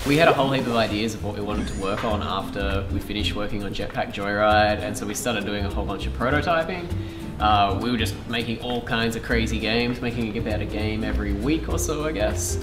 We had a whole heap of ideas of what we wanted to work on after we finished working on Jetpack Joyride, and so we started doing a whole bunch of prototyping. We were just making all kinds of crazy games, making about a game every week or so, I guess.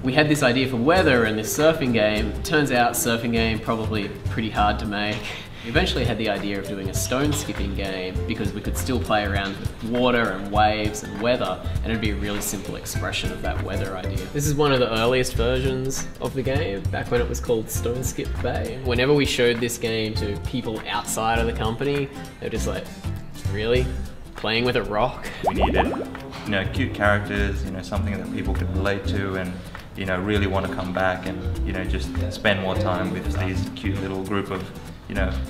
We had this idea for weather and this surfing game. Turns out surfing game probably pretty hard to make. We eventually had the idea of doing a stone skipping game because we could still play around with water and waves and weather, and it'd be a really simple expression of that weather idea. This is one of the earliest versions of the game, back when it was called Stone Skip Bay. Whenever we showed this game to people outside of the company, they were just like, really? Playing with a rock? We needed, cute characters, something that people could relate to and, really want to come back and, just spend more time with these cute little group of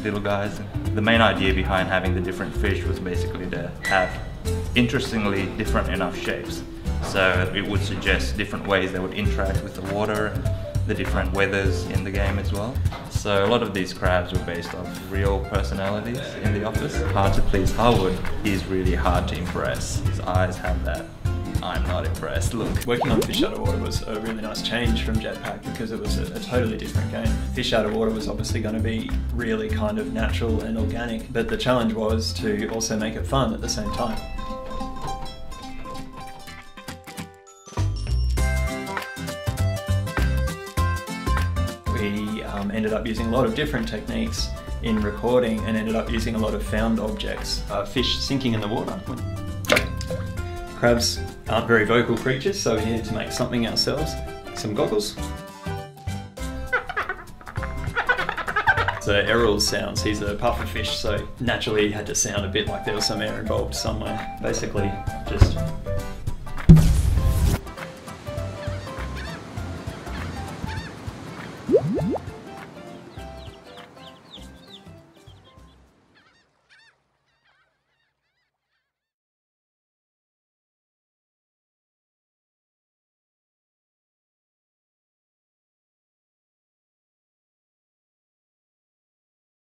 little guys. The main idea behind having the different fish was basically to have interestingly different enough shapes. So it would suggest different ways they would interact with the water and the different weathers in the game as well. So a lot of these crabs were based off real personalities in the office. Hard to please Harwood, he's really hard to impress. His eyes have that I'm not impressed look. Working on Fish Out of Water was a really nice change from Jetpack because it was a totally different game. Fish Out of Water was obviously going to be really kind of natural and organic, but the challenge was to also make it fun at the same time. We ended up using a lot of different techniques in recording and ended up using a lot of found objects. Fish sinking in the water. Crabs aren't very vocal creatures, so we needed to make something ourselves. Some goggles. So Errol's sounds, he's a puffer fish, so naturally he had to sound a bit like there was some air involved somewhere. Basically, just